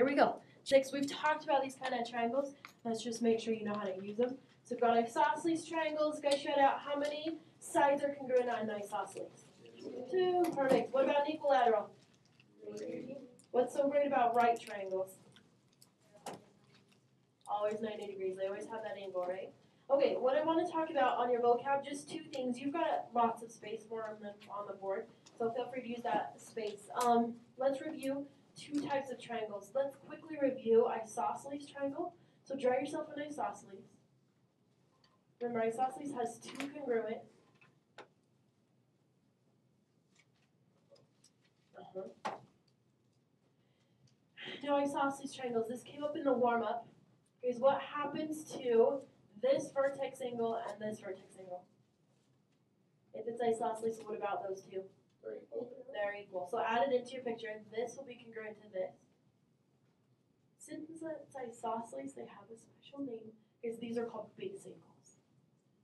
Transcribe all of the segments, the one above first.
here we go. Next, we've talked about these kind of triangles. Let's just make sure you know how to use them. So we've got isosceles triangles. Guys, shout out how many sides are congruent on an isosceles? 2. Perfect. What about an equilateral? 3. What's so great about right triangles? Always 90 degrees. They always have that angle, right? Okay, what I want to talk about on your vocab, just 2 things. You've got lots of space more on the board, so feel free to use that space. Let's review 2 types of triangles. Let's quickly review isosceles triangle. So draw yourself an isosceles. Remember, isosceles has 2 congruent. Now, isosceles triangles, this came up in the warm-up, is what happens to this vertex angle and this vertex angle. If it's isosceles, what about those 2? They're equal. They're equal. So add it into your picture. This will be congruent to this. Since it's isosceles, they have a special name because these are called base angles.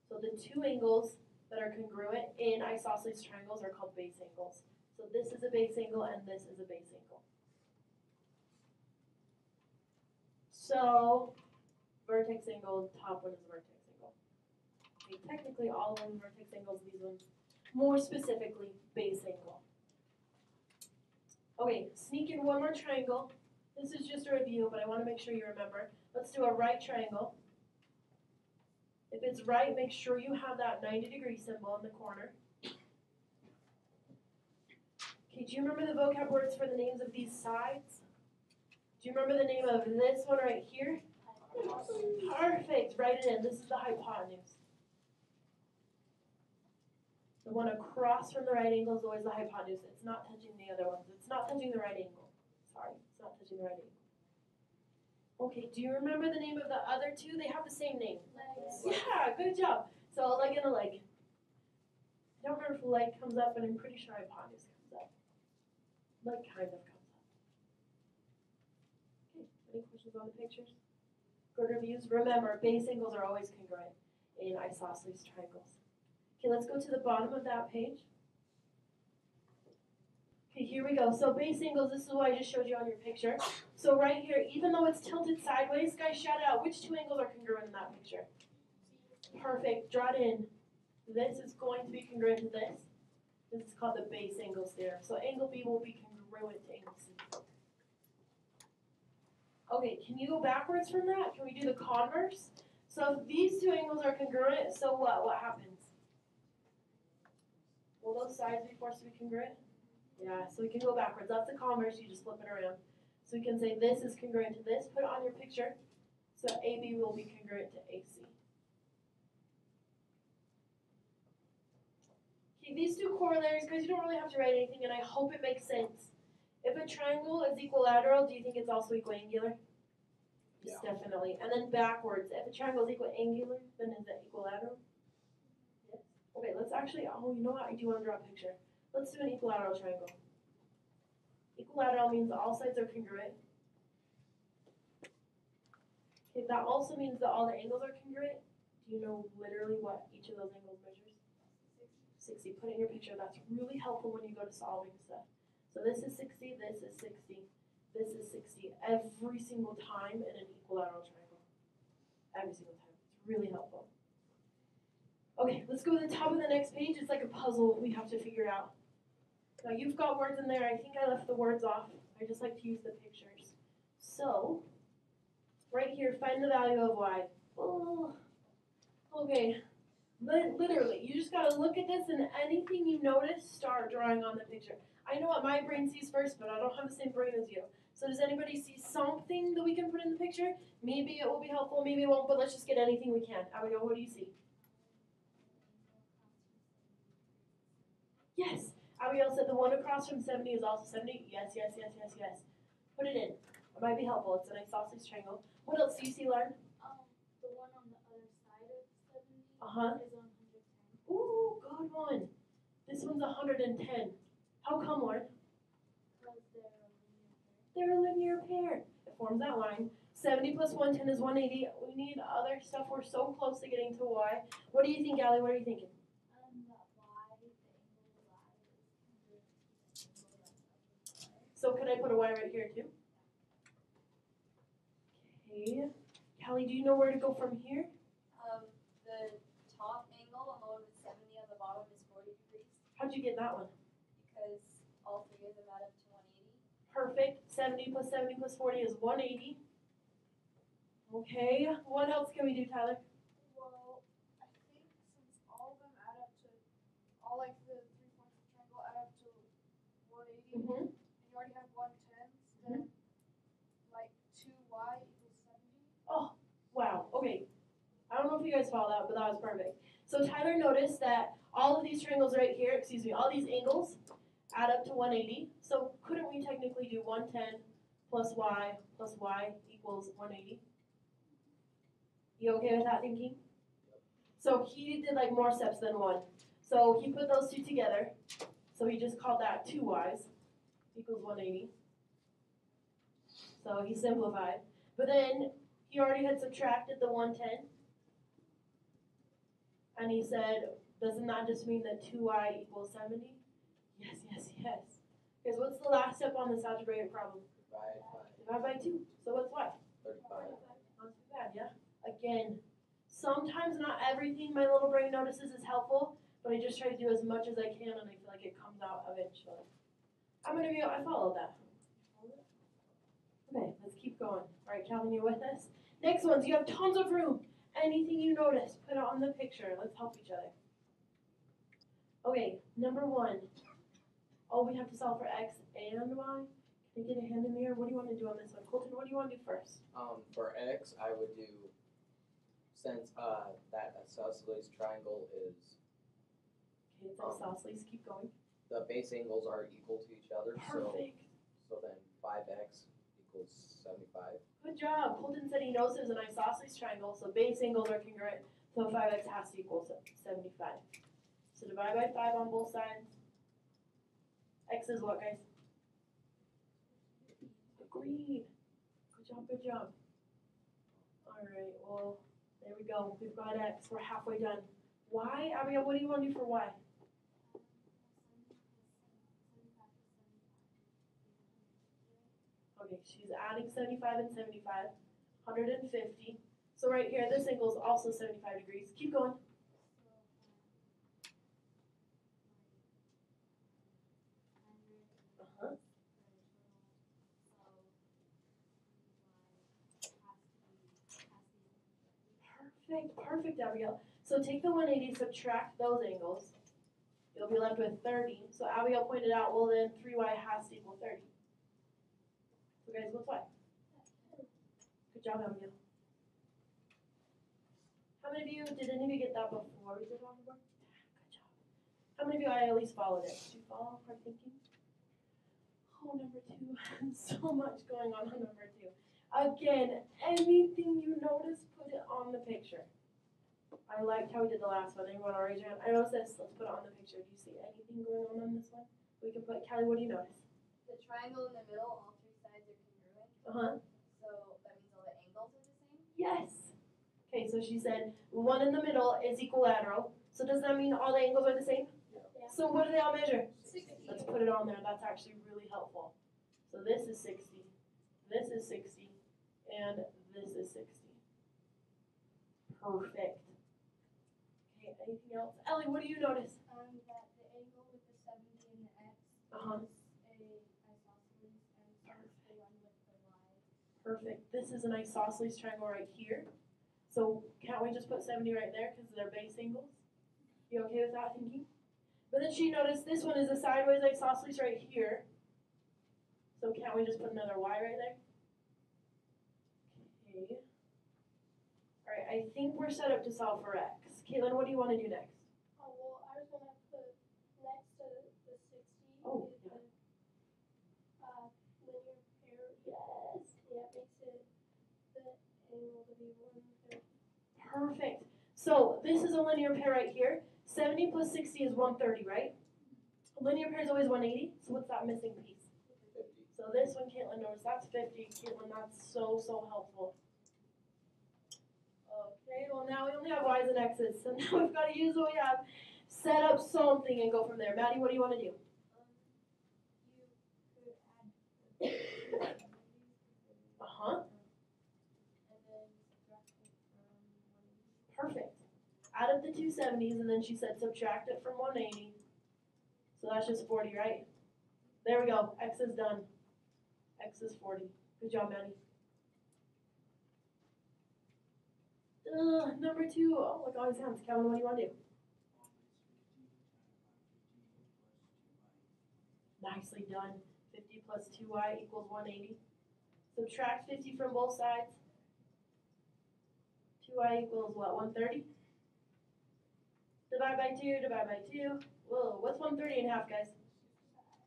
So the 2 angles that are congruent in isosceles triangles are called base angles. So this is a base angle and this is a base angle. So vertex angle, top one is a vertex angle. Okay, technically all of them vertex angles, these ones more specifically base angle. Okay, sneak in one more triangle. This is just a review, but I want to make sure you remember. Let's do a right triangle. If it's right, make sure you have that 90-degree symbol in the corner. Okay, do you remember the vocab words for the names of these sides? Do you remember the name of this one right here? Perfect, write it in. This is the hypotenuse. The one across from the right angle is always the hypotenuse. It's not touching the other ones. It's not touching the right angle. Sorry, it's not touching the right angle. Okay, do you remember the name of the other 2? They have the same name. Legs. Yeah, good job. So a leg and a leg. I don't remember if a leg comes up, but I'm pretty sure hypotenuse comes up. Leg kind of comes up. Okay, any questions on the pictures? Good reviews. Remember, base angles are always congruent in isosceles triangles. Okay, let's go to the bottom of that page. Okay, here we go. So base angles, this is what I just showed you on your picture. So right here, even though it's tilted sideways, guys, shout out, which 2 angles are congruent in that picture? Perfect. Draw it in. This is going to be congruent to this. This is called the base angles theorem. So angle B will be congruent to angle C. Okay, can you go backwards from that? Can we do the converse? So if these 2 angles are congruent, so what? What happens? Will those sides be forced to be congruent? Yeah, so we can go backwards. That's the converse, you just flip it around. So we can say this is congruent to this. Put it on your picture. So AB will be congruent to AC. Okay, these 2 corollaries, guys, you don't really have to write anything, and I hope it makes sense. If a triangle is equilateral, do you think it's also equiangular? Yes, yeah. Definitely. And then backwards, if a triangle is equiangular, then is it equilateral? Yes. Okay, let's actually, oh, you know what? I do want to draw a picture. Let's do an equilateral triangle. Equilateral means all sides are congruent. Okay, that also means that all the angles are congruent. Do you know literally what each of those angles measures? 60. Put it in your picture. That's really helpful when you go to solving stuff. So this is 60, this is 60, this is 60 every single time in an equilateral triangle. Every single time. It's really helpful. Okay, let's go to the top of the next page. It's like a puzzle we have to figure out. Now you've got words in there. I think I left the words off. I just like to use the pictures. So, right here, find the value of y. Oh, okay. Literally, you just got to look at this and anything you notice, start drawing on the picture. I know what my brain sees first, but I don't have the same brain as you. So does anybody see something that we can put in the picture? Maybe it will be helpful, maybe it won't, but let's just get anything we can. Abigail, what do you see? Yes. Abigail said the one across from 70 is also 70. Yes, yes, yes, yes, yes. Put it in. It might be helpful. It's an isosceles triangle. What else do you see, Lauren? The one on the other side of 70 is 110. Ooh, good one. This one's 110. How come, Lauren? Because they're a linear pair. They're a linear pair. It forms that line. 70 plus 110 is 180. We need other stuff. We're so close to getting to y. What do you think, Allie? What are you thinking? So could I put a y right here too? Callie, do you know where to go from here? The top angle on the one with 70 on the bottom is 40 degrees How'd you get that one? because all three of them add up to 180. Perfect. 70 plus 40 is 180. Okay. What else can we do, Tyler? Well, I think since all of them add up to, all like the 3 points of the triangle add up to 180, Mm-hmm. and you already have 110, then like 2y equals 70. Oh, wow. Okay. I don't know if you guys follow that, but that was perfect. So Tyler noticed that all of these triangles right here, all these angles add up to 180. So couldn't we technically do 110 plus y equals 180? You okay with that thinking? So he did like more steps than one. So he put those two together. So he just called that 2y's equals 180. So he simplified. But then he already had subtracted the 110. And he said, doesn't that just mean that 2y equals 70? Yes, yes, yes. Because what's the last step on this algebraic problem? Divide by 2. So what's y? 35. Not too bad, yeah? Again, sometimes not everything my little brain notices is helpful, but I just try to do as much as I can, and I feel like it comes out eventually. I followed that. Okay, let's keep going. All right, Calvin, you with us? Next ones, you have tons of room. Anything you notice, put it on the picture. Let's help each other. Okay, number 1. Oh, we have to solve for x and y. Can I get a hand in the air? What do you want to do on this one? Colton, what do you want to do first? For x, I would do, since that isosceles triangle is, Okay, it's isosceles. Keep going. the base angles are equal to each other, Perfect. so then 5x equals 75. Good job. Colton said he knows there's an isosceles triangle, so base angles are congruent, so 5x has to equal 75. So divide by 5 on both sides. X is what, guys? Agreed. Good job, good job. Alright, well, there we go. We've got X. We're halfway done. Y? Abigail, what do you want to do for Y? Okay, she's adding 75 and 75. 150. So right here, this angle is also 75 degrees. Keep going. Uh-huh. Perfect, Abigail. So take the 180, subtract those angles. You'll be left with 30. So Abigail pointed out, well then 3y has to equal 30. So guys, what's y? Good job, Abigail. How many of you, did any of you get that before we did it on the board? Good job. How many of you I at least followed it? Did you follow our thinking? Oh, number 2. So much going on number 2. Again, anything you notice, put it on the picture. I liked how we did the last one. Anyone want to raise your hand? I noticed this. Let's put it on the picture. Do you see anything going on this one? We can put, Callie, what do you notice? The triangle in the middle, all three sides are congruent. Uh-huh. So that means all the angles are the same. Yes. Okay, so she said one in the middle is equilateral. So does that mean all the angles are the same? Yeah. So what do they all measure? 60. Let's put it on there. That's actually really helpful. So this is 60. This is 60. And this is 60. Perfect. Okay, anything else? Ellie, what do you notice? That the angle with the 70 and the x Uh-huh. is a isosceles, and so is the one with the y. Perfect. This is an isosceles triangle right here. So can't we just put 70 right there because they're base angles? You okay with that thinking? But then she noticed this one is a sideways isosceles right here. So can't we just put another y right there? Okay. Alright, I think we're set up to solve for x. Caitlin, what do you want to do next? Oh, well, I was gonna put next to the 60 Oh, is yeah. the linear pair. Yes. Yeah, it makes it the angle to be 130. Perfect. So this is a linear pair right here. 70 plus 60 is 130, right? A linear pair is always 180. So what's that missing piece? 50. So this one, Caitlin knows that's 50. Caitlin, that's so helpful. Okay, well now we only have y's and x's, so now we've got to use what we have, set up something and go from there. Maddie, what do you want to do? You could add the Uh-huh. and then subtract add up the two 70s, and then she said subtract it from 180. So that's just 40, right? There we go. X is done. X is 40. Good job, Maddie. Number 2. Oh, look, all these hands. Calvin, what do you want to do? Nicely done. 50 plus 2y equals 180. Subtract 50 from both sides. 2y equals what, 130? Divide by 2, divide by 2. Whoa, what's 130 in half, guys?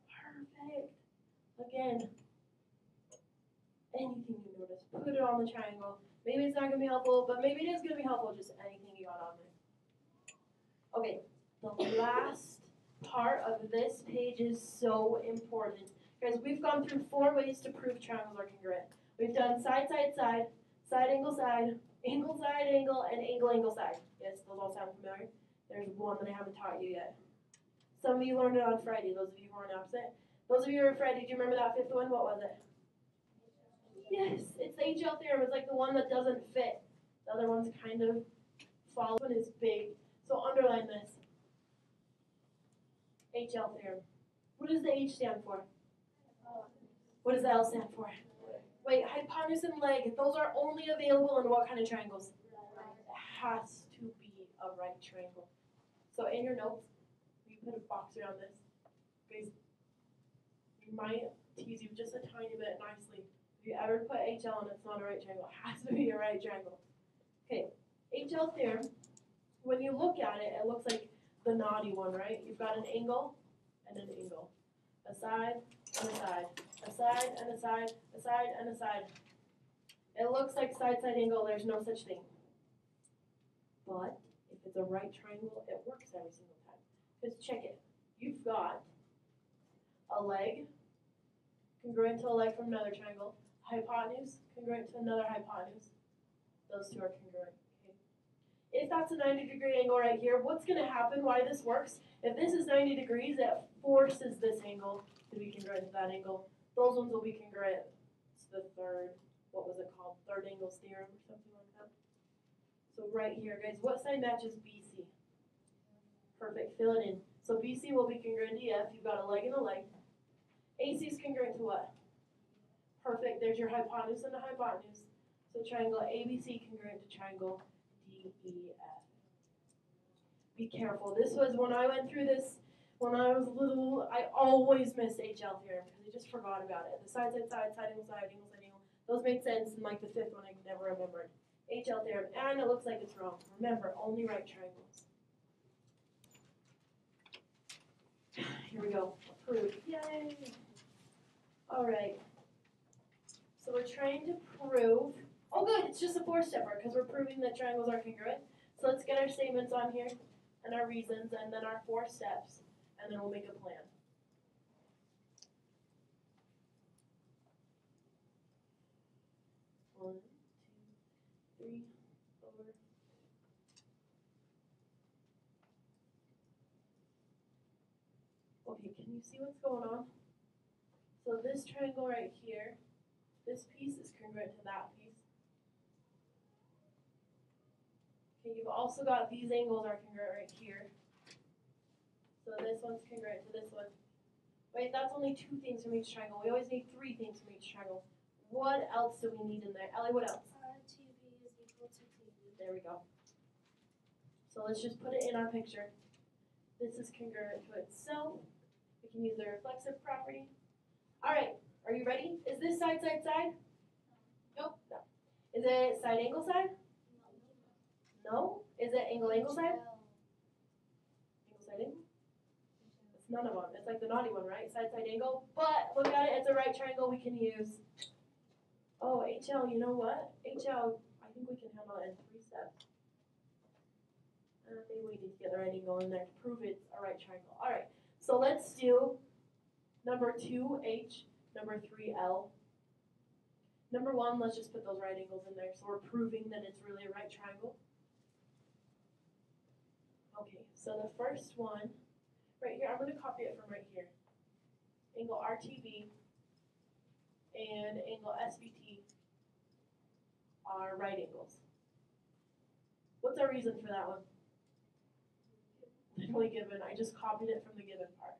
Perfect. Again, anything you notice, put it on the triangle. Maybe it's not going to be helpful, but maybe it is going to be helpful, just anything you got on there. Okay, the last part of this page is so important. Guys, we've gone through 4 ways to prove triangles are congruent. We've done side, side, side, side, angle, angle, and angle, angle, side. Yes, those all sound familiar. There's one that I haven't taught you yet. Some of you learned it on Friday, those of you who weren't absent. Those of you who were Friday, do you remember that 5th one? What was it? Yes, it's the HL theorem. It's like the one that doesn't fit. The other one's kind of follow. This one is big. So underline this. HL theorem. What does the H stand for? What does the L stand for? Wait, hypotenuse and leg. Those are only available in what kind of triangles? It has to be a right triangle. So in your notes, you put a box around this. Guys, you might tease you just a tiny bit nicely. If you ever put HL and it's not a right triangle, it has to be a right triangle. Okay, HL theorem, when you look at it, it looks like the naughty one, right? You've got an angle and an angle. A side and a side. A side and a side. A side and a side. It looks like side-side angle. There's no such thing. But if it's a right triangle, it works every single time. Just check it. You've got a leg congruent to a leg from another triangle. Hypotenuse congruent to another hypotenuse. Those two are congruent. Okay. If that's a 90-degree angle right here, what's going to happen, why this works? If this is 90 degrees, it forces this angle to be congruent to that angle. Those ones will be congruent. It's the third, what was it called? Third angles theorem or something like that. So right here, guys, what side matches BC? Perfect, fill it in. So BC will be congruent to EF. You've got a leg and a leg. AC is congruent to what? Perfect, there's your hypotenuse and the hypotenuse. So triangle ABC congruent to triangle DEF. Be careful. This was when I went through this when I was little. I always missed HL theorem because I just forgot about it. The side, side, side, side, angle, side, angle, side, angle. Those made sense, and like the 5th one, I never remembered. HL theorem, and it looks like it's wrong. Remember, only right triangles. Here we go. Approved. Yay! All right. So we're trying to prove. Oh, good. It's just a 4-stepper because we're proving that triangles are congruent. So let's get our statements on here and our reasons and then our 4 steps, and then we'll make a plan. One, 2, 3, 4. Okay, can you see what's going on? So this triangle right here, this piece is congruent to that piece. Okay, you've also got these angles are congruent right here. So this one's congruent to this one. Wait, that's only 2 things from each triangle. We always need 3 things from each triangle. What else do we need in there? Ellie, what else? TB is equal to TB. There we go. So let's just put it in our picture. This is congruent to itself. We can use the reflexive property. All right, are you ready? Is this side, side, side? Nope. No. Is it side, angle, side? No? Is it angle, angle, side? Angle, side, angle? It's none of them. It's like the naughty one, right? Side, side, angle. But look at it. It's a right triangle we can use. Oh, HL, you know what? HL, I think we can handle it in 3 steps. Maybe we need to get the right angle in there to prove it's a right triangle. All right, so let's do number 2H, number 3L. Number 1, let's just put those right angles in there so we're proving that it's really a right triangle. Okay, so the first one, right here, I'm going to copy it from right here. Angle RTB and angle SVT are right angles. What's our reason for that one? literally given. I just copied it from the given part.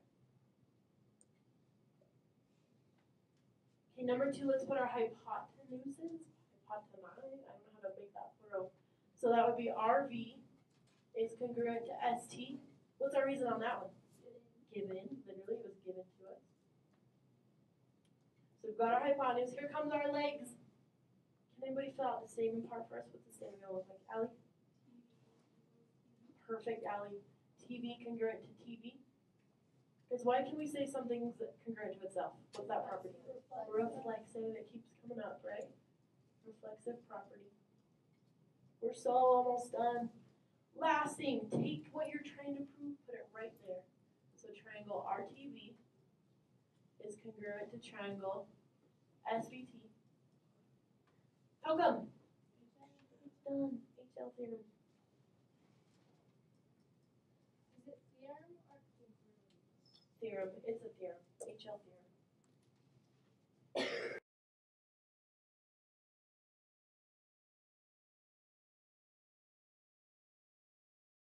Okay, number 2, let's put our hypotenuses. Hypotenusi, I don't know how to make that plural. So that would be RV is congruent to ST. What's our reason on that one? Given, literally it was given to us. So we've got our hypotenuse, here comes our legs. Can anybody fill out the statement part for us? What's the statement gonna look like? Allie? Perfect, Allie. TV congruent to TV. Because why can we say something's congruent to itself? What's that property? Reflexive, it keeps coming up, right? Reflexive property. We're so almost done. Last thing, take what you're trying to prove, put it right there. So triangle RTV is congruent to triangle SVT. How come? It's done. HL theorem. Is it theorem or congruence? Theorem. It's a theorem. HL theorem.